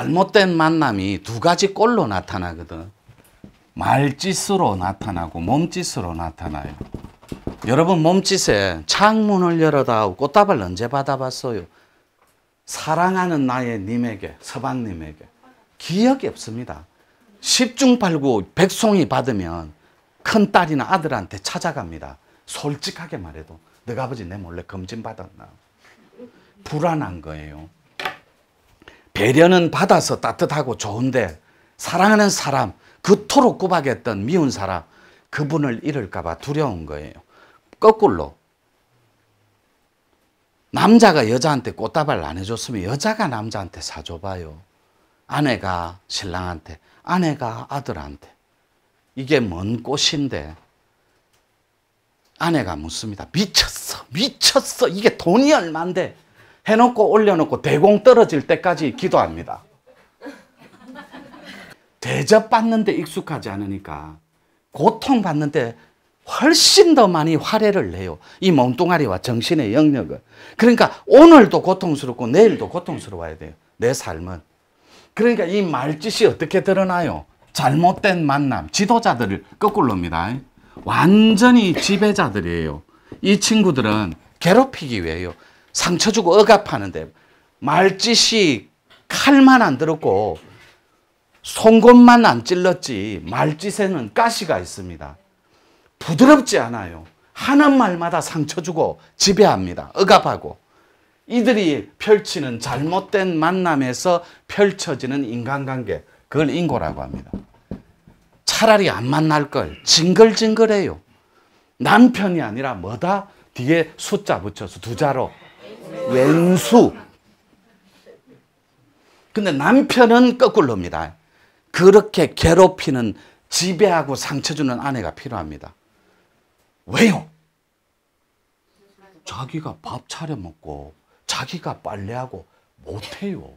잘못된 만남이 두 가지 꼴로 나타나거든. 말짓으로 나타나고 몸짓으로 나타나요. 여러분 몸짓에 창문을 열어다 꽃다발 언제 받아봤어요? 사랑하는 나의 님에게, 서방님에게. 기억이 없습니다. 10중 8구 백송이 받으면 큰딸이나 아들한테 찾아갑니다. 솔직하게 말해도 너가 아버지 내 몰래 검진 받았나? 불안한 거예요. 배려는 받아서 따뜻하고 좋은데 사랑하는 사람, 그토록 구박했던 미운 사람, 그분을 잃을까 봐 두려운 거예요. 거꾸로 남자가 여자한테 꽃다발 안 해줬으면 여자가 남자한테 사줘봐요. 아내가 신랑한테, 아내가 아들한테. 이게 뭔 꽃인데 아내가 묻습니다. 미쳤어, 미쳤어. 이게 돈이 얼만데 해놓고 올려놓고 대공 떨어질 때까지 기도합니다. 대접받는데 익숙하지 않으니까 고통받는데 훨씬 더 많이 활애를 내요. 이 몸뚱아리와 정신의 영역을. 그러니까 오늘도 고통스럽고 내일도 고통스러워야 돼요. 내 삶은. 그러니까 이 말짓이 어떻게 드러나요? 잘못된 만남, 지도자들을 거꾸로입니다. 완전히 지배자들이에요. 이 친구들은 괴롭히기 위해요. 상처 주고 억압하는데 말짓이 칼만 안 들었고 송곳만 안 찔렀지 말짓에는 가시가 있습니다. 부드럽지 않아요. 하는 말마다 상처 주고 지배합니다. 억압하고. 이들이 펼치는 잘못된 만남에서 펼쳐지는 인간관계, 그걸 인고라고 합니다. 차라리 안 만날 걸. 징글징글해요. 남편이 아니라 뭐다? 뒤에 숫자 붙여서 두 자로 왼수. 근데 남편은 거꾸로입니다. 그렇게 괴롭히는, 지배하고 상처 주는 아내가 필요합니다. 왜요? 자기가 밥 차려 먹고 자기가 빨래하고 못해요.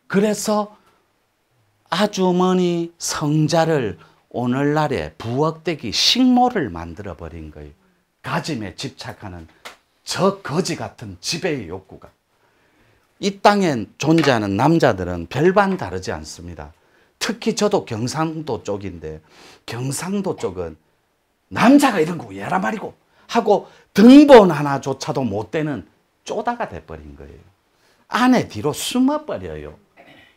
그래서 아주머니 성자를 오늘날의 부엌대기 식모를 만들어버린 거예요. 가짐에 집착하는 저 거지 같은 지배의 욕구가. 이 땅에 존재하는 남자들은 별반 다르지 않습니다. 특히 저도 경상도 쪽인데 경상도 쪽은 남자가 이런 거 얘란 말이고 하고 등본 하나조차도 못 되는 쪼다가 돼버린 거예요. 아내 뒤로 숨어버려요.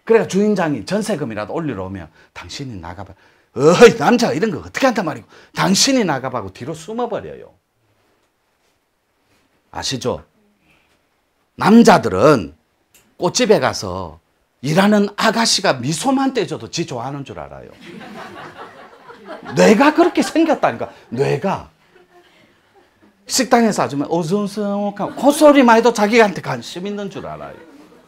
그래서 주인장이 전세금이라도 올리러 오면 당신이 나가봐. 어이 남자가 이런 거 어떻게 한단 말이고 당신이 나가봐고 뒤로 숨어버려요. 아시죠? 남자들은 꽃집에 가서 일하는 아가씨가 미소만 떼줘도 지 좋아하는 줄 알아요. 뇌가 그렇게 생겼다니까. 뇌가. 식당에서 아주면 어서오세요 콧소리만 해도 자기한테 관심 있는 줄 알아요.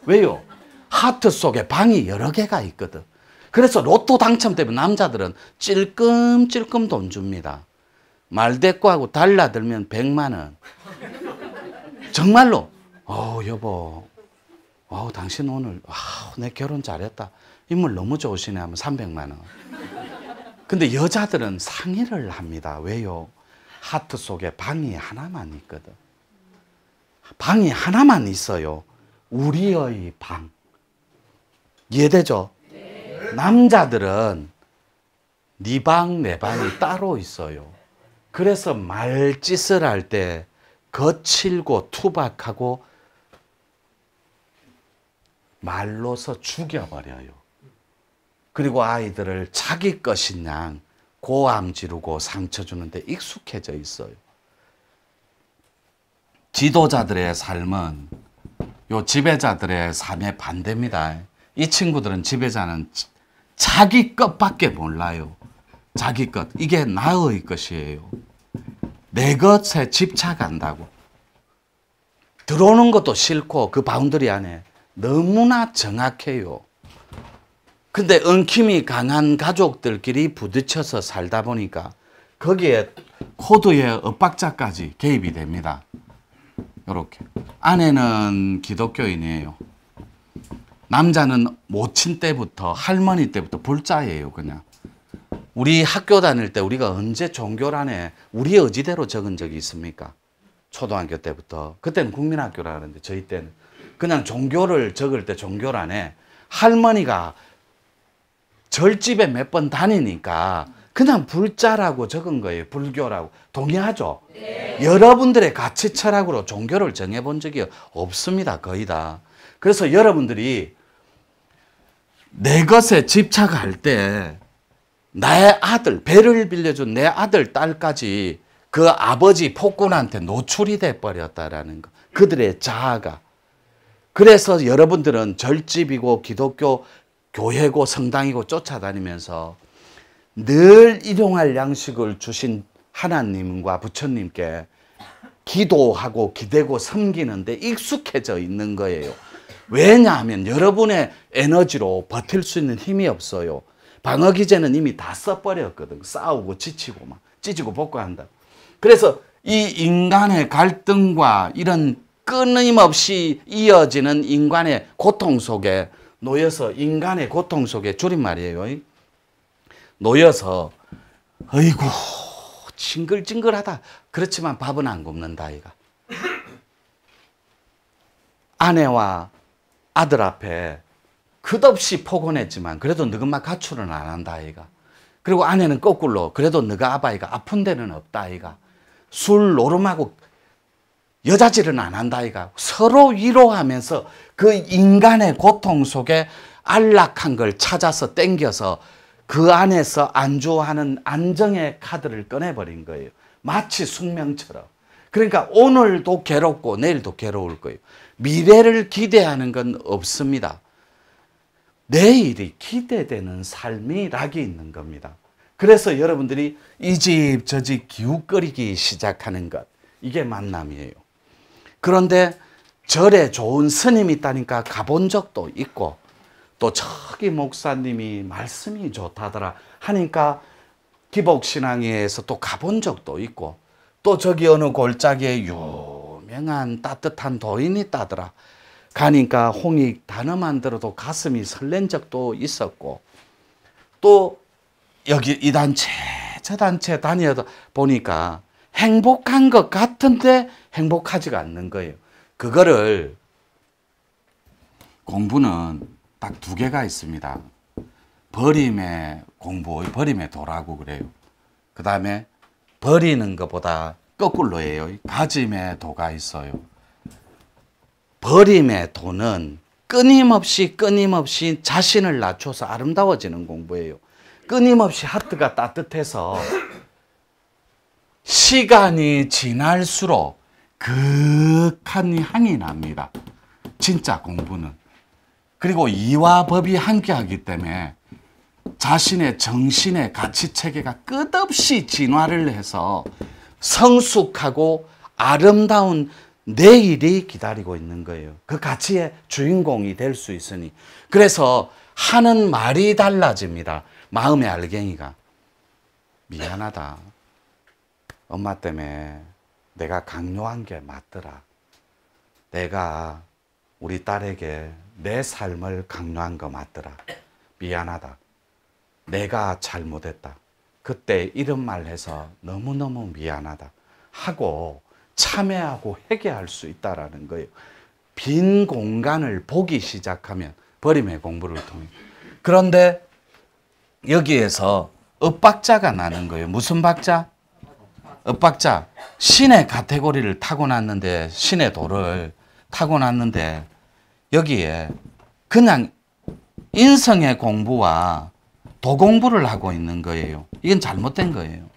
왜요? 하트 속에 방이 여러 개가 있거든. 그래서 로또 당첨되면 남자들은 찔끔찔끔 돈 줍니다. 말대꾸하고 달라들면 100만 원. 정말로. 여보, 당신 오늘 내 결혼 잘했다. 인물 너무 좋으시네 하면 300만 원. 근데 여자들은 상의를 합니다. 왜요? 하트 속에 방이 하나만 있거든. 방이 하나만 있어요. 우리의 방. 이해되죠? 네. 남자들은 네 방, 내 방이 따로 있어요. 그래서 말짓을 할 때 거칠고 투박하고 말로서 죽여버려요. 그리고 아이들을 자기 것인 양 고함 지르고 상처 주는데 익숙해져 있어요. 지도자들의 삶은 요 지배자들의 삶의 반대입니다. 이 친구들은 지배자는 자기 것밖에 몰라요. 자기 것. 이게 나의 것이에요. 내 것에 집착한다고. 들어오는 것도 싫고 그 바운더리 안에 너무나 정확해요. 근데 엉킴이 강한 가족들끼리 부딪혀서 살다 보니까 거기에 코드의 엇박자까지 개입이 됩니다. 이렇게. 아내는 기독교인이에요. 남자는 모친 때부터 할머니 때부터 불자예요. 그냥. 우리 학교 다닐 때 우리가 언제 종교란에 우리 의지대로 적은 적이 있습니까? 초등학교 때부터. 그때는 국민학교라 하는데 저희 때는 그냥 종교를 적을 때 종교란에 할머니가 절집에 몇 번 다니니까 그냥 불자라고 적은 거예요. 불교라고. 동의하죠? 네. 여러분들의 가치 철학으로 종교를 정해본 적이 없습니다. 거의 다. 그래서 여러분들이 내 것에 집착할 때 나의 아들, 배를 빌려준 내 아들, 딸까지 그 아버지 폭군한테 노출이 돼버렸다라는 거. 그들의 자아가. 그래서 여러분들은 절집이고 기독교 교회고 성당이고 쫓아다니면서 늘 일용할 양식을 주신 하나님과 부처님께 기도하고 기대고 섬기는데 익숙해져 있는 거예요. 왜냐하면 여러분의 에너지로 버틸 수 있는 힘이 없어요. 방어기제는 이미 다 써버렸거든. 싸우고 지치고 막 찢고 볶아한다. 그래서 이 인간의 갈등과 이런 끊임없이 이어지는 인간의 고통 속에 놓여서, 인간의 고통 속에 줄임말이에요. 놓여서 어이구 징글징글하다. 그렇지만 밥은 안 굶는다 아이가. 아내와 아들 앞에 끝없이 포곤했지만 그래도 너희만 가출은 안 한다 아이가. 그리고 아내는 거꾸로 그래도 너가 아바이가 아픈 데는 없다 아이가. 술 노름하고 여자질은 안 한다 아이가. 서로 위로하면서 그 인간의 고통 속에 안락한 걸 찾아서 땡겨서 그 안에서 안주하는 안정의 카드를 꺼내버린 거예요. 마치 숙명처럼. 그러니까 오늘도 괴롭고 내일도 괴로울 거예요. 미래를 기대하는 건 없습니다. 내일이 기대되는 삶이 락이 있는 겁니다. 그래서 여러분들이 이 집 저 집 기웃거리기 시작하는 것, 이게 만남이에요. 그런데 절에 좋은 스님이 있다니까 가본 적도 있고, 또 저기 목사님이 말씀이 좋다더라 하니까 기복신앙회에서 또 가본 적도 있고, 또 저기 어느 골짜기에 유명한 따뜻한 도인이 있다더라 가니까 홍익 단어만 들어도 가슴이 설렌 적도 있었고, 또 여기 이 단체 저 단체 다녀다 보니까 행복한 것 같은데 행복하지가 않는 거예요. 그거를 공부는 딱 두 개가 있습니다. 버림의 공부, 버림의 도라고 그래요. 그 다음에 버리는 것보다 거꾸로예요. 가짐의 도가 있어요. 버림의 도는 끊임없이 자신을 낮춰서 아름다워지는 공부예요. 끊임없이 하트가 따뜻해서 시간이 지날수록 극한 향이 납니다. 진짜 공부는. 그리고 이와 법이 함께하기 때문에 자신의 정신의 가치체계가 끝없이 진화를 해서 성숙하고 아름다운 내일이 기다리고 있는 거예요. 그 가치의 주인공이 될 수 있으니. 그래서 하는 말이 달라집니다. 마음의 알갱이가. 미안하다. 엄마 때문에 내가 강요한 게 맞더라. 내가 우리 딸에게 내 삶을 강요한 거 맞더라. 미안하다. 내가 잘못했다. 그때 이런 말 해서 너무너무 미안하다 하고 참회하고 회개할 수 있다라는 거예요. 빈 공간을 보기 시작하면 버림의 공부를 통해. 그런데 여기에서 엇박자가 나는 거예요. 무슨 박자? 엇박자. 신의 카테고리를 타고났는데, 신의 도를 타고났는데 여기에 그냥 인성의 공부와 도 공부를 하고 있는 거예요. 이건 잘못된 거예요.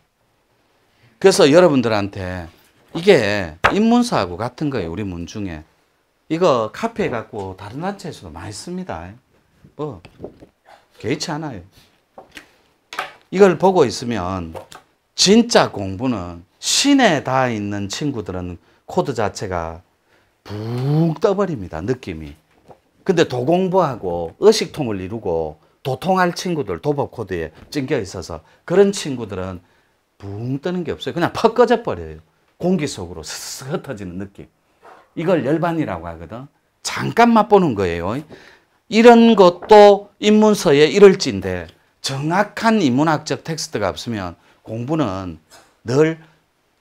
그래서 여러분들한테 이게 인문사하고 같은 거예요. 우리 문중에. 이거 카페에 갖고 다른 단체에서도 많이 씁니다. 뭐 개의치 않아요. 이걸 보고 있으면 진짜 공부는 신에 닿아 있는 친구들은 코드 자체가 붕 떠버립니다. 느낌이. 근데 도공부하고 의식통을 이루고 도통할 친구들, 도법 코드에 찡겨 있어서 그런 친구들은 붕 뜨는 게 없어요. 그냥 퍽 꺼져 버려요. 공기 속으로 스스스 흩어지는 느낌. 이걸 열반이라고 하거든. 잠깐 맛보는 거예요. 이런 것도 인문서에 이럴지인데 정확한 인문학적 텍스트가 없으면 공부는 늘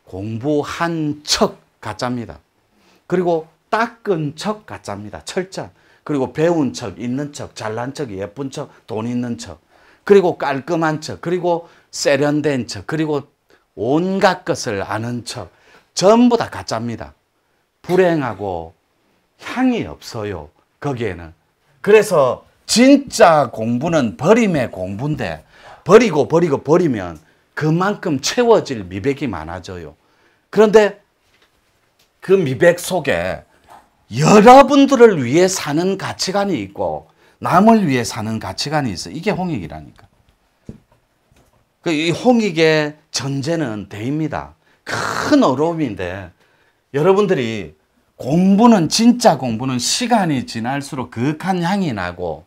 공부한 척 가짜입니다. 그리고 닦은 척 가짜입니다. 철자. 그리고 배운 척, 있는 척, 잘난 척, 예쁜 척, 돈 있는 척, 그리고 깔끔한 척, 그리고 세련된 척, 그리고 온갖 것을 아는 척, 전부 다 가짜입니다. 불행하고 향이 없어요, 거기에는. 그래서 진짜 공부는 버림의 공부인데, 버리면 그만큼 채워질 미백이 많아져요. 그런데 그 미백 속에 여러분들을 위해 사는 가치관이 있고 남을 위해 사는 가치관이 있어. 이게 홍익이라니까. 이 홍익의 전제는 대입니다. 큰 어려움인데, 여러분들이 진짜 공부는 시간이 지날수록 그윽한 향이 나고,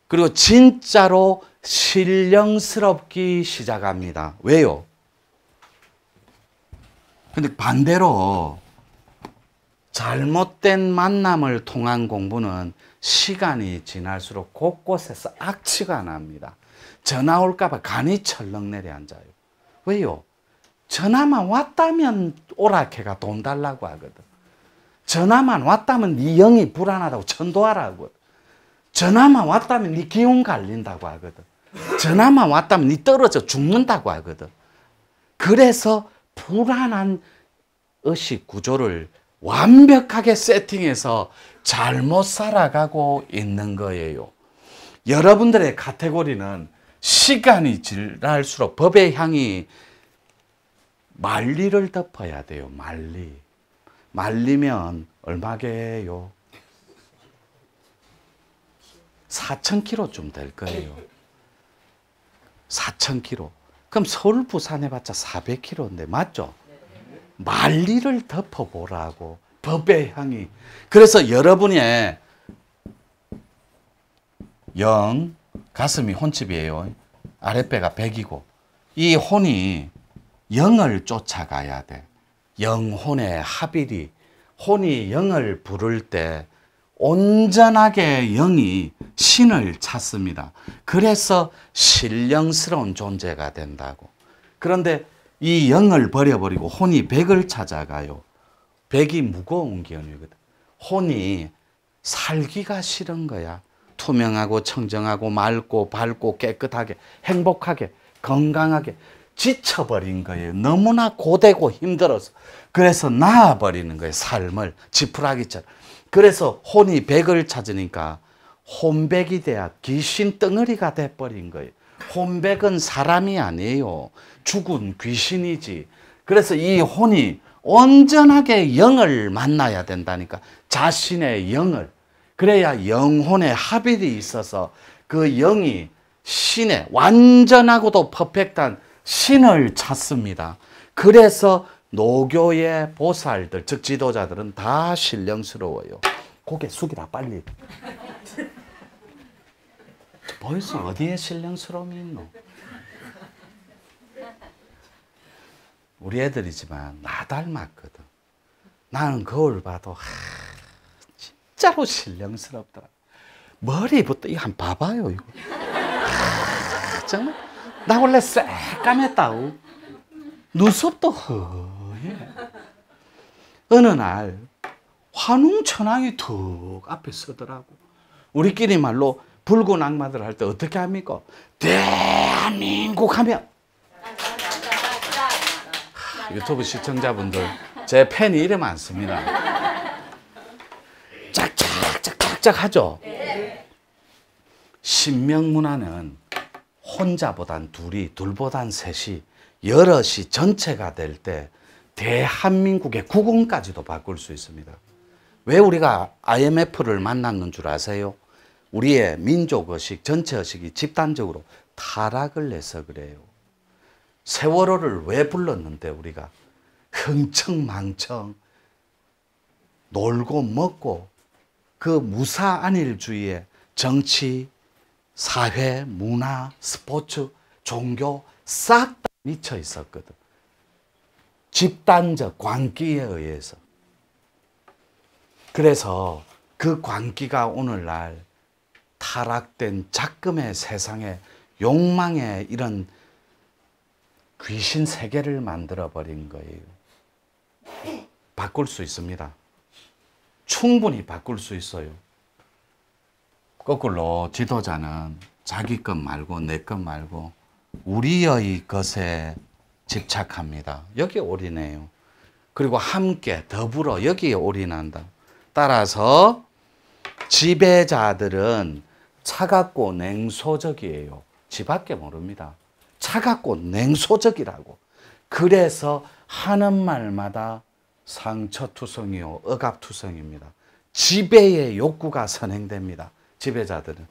그리고 진짜로 신령스럽기 시작합니다. 왜요? 근데 반대로 잘못된 만남을 통한 공부는 시간이 지날수록 곳곳에서 악취가 납니다. 전화 올까봐 간이 철렁 내려앉아요. 왜요? 전화만 왔다면 오락해가 돈 달라고 하거든. 전화만 왔다면 네 영이 불안하다고 천도하라고. 전화만 왔다면 네 기운 갈린다고 하거든. 전화만 왔다면 네 떨어져 죽는다고 하거든. 그래서 불안한 의식 구조를 완벽하게 세팅해서 잘못 살아가고 있는 거예요. 여러분들의 카테고리는 시간이 지날수록 법의 향이 만리를 덮어야 돼요. 말리면 얼마게요? 4,000km쯤 될 거예요. 4,000km. 그럼 서울 부산 해봤자 400km인데 맞죠? 만리를 덮어보라고. 법의 향이. 그래서 여러분의 영, 가슴이 혼집이에요. 아랫배가 백이고, 이 혼이 영을 쫓아가야 돼. 영혼의 합일이, 혼이 영을 부를 때 온전하게 영이 신을 찾습니다. 그래서 신령스러운 존재가 된다고. 그런데 이 영을 버려버리고 혼이 백을 찾아가요. 백이 무거운 기운이거든. 혼이 살기가 싫은 거야. 투명하고 청정하고 맑고 밝고 깨끗하게 행복하게 건강하게 지쳐버린 거예요. 너무나 고되고 힘들어서. 그래서 나아버리는 거예요. 삶을 지푸라기처럼. 그래서 혼이 백을 찾으니까 혼백이 돼야 귀신 덩어리가 돼버린 거예요. 혼백은 사람이 아니에요. 죽은 귀신이지. 그래서 이 혼이 온전하게 영을 만나야 된다니까. 자신의 영을. 그래야 영혼의 합일이 있어서 그 영이 신의 완전하고도 퍼펙트한 신을 찾습니다. 그래서 노교의 보살들, 즉 지도자들은 다 신령스러워요. 고개 숙이라 빨리. 벌써 어디에 신령스러움이 있노? 우리 애들이지만 나 닮았거든. 나는 거울 봐도 진짜로 신령스럽더라. 머리부터 이거 한번 봐봐요. 이거. 정말 나 원래 새까맸다고. 눈썹도 허해. 어느 날 환웅천왕이 툭 앞에 서더라고. 우리끼리 말로 붉은 악마들 할 때 어떻게 합니까? 대한민국 하면 유튜브 시청자분들 제 팬이 이래 많습니다. 짝짝짝짝짝 하죠. 신명문화는 혼자보단 둘이, 둘보단 셋이, 여럿이 전체가 될 때 대한민국의 국운까지도 바꿀 수 있습니다. 왜 우리가 IMF를 만났는 줄 아세요? 우리의 민족의식, 전체의식이 집단적으로 타락을 해서 그래요. 세월호를 왜 불렀는데 우리가 흥청망청 놀고 먹고 그 무사안일주의에 정치, 사회, 문화, 스포츠, 종교 싹 다 미쳐 있었거든. 집단적 광기에 의해서. 그래서 그 광기가 오늘날 타락된 작금의 세상에 욕망의 이런 귀신 세계를 만들어버린 거예요. 바꿀 수 있습니다. 충분히 바꿀 수 있어요. 거꾸로 지도자는 자기 것 말고 내 것 말고 우리의 것에 집착합니다. 여기에 올인해요. 그리고 함께 더불어 여기에 올인한다. 따라서 지배자들은 차갑고 냉소적이에요. 지밖에 모릅니다. 차갑고 냉소적이라고. 그래서 하는 말마다 상처투성이요 억압투성입니다. 지배의 욕구가 선행됩니다. 지배자들은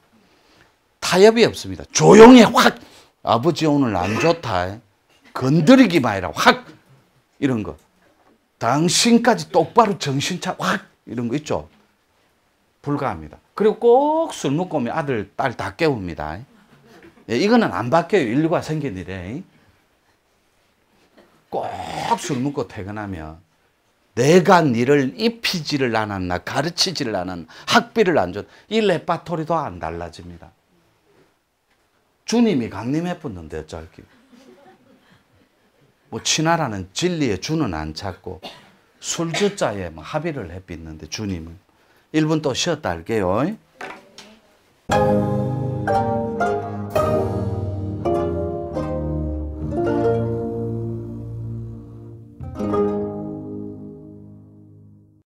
타협이 없습니다. 조용히 확 아버지 오늘 안 좋다. 건드리기만 해라. 확 이런 거. 당신까지 똑바로 정신차 확 이런 거 있죠. 불가합니다. 그리고 꼭 술 먹고 오면 아들, 딸 다 깨웁니다. 예, 이거는 안 바뀌어요. 인류가 생긴 일에. 꼭 술 먹고 퇴근하면 내가 니를 입히지를 않았나 가르치지를 않았나 학비를 안 줬. 이 레파토리도 안 달라집니다. 주님이 강림해 붙는데 어쩔기. 뭐 친하라는 진리의 주는 안 찾고 술주자에 뭐 합의를 해 빚는데 주님은 1분 또 쉬었다 할게요.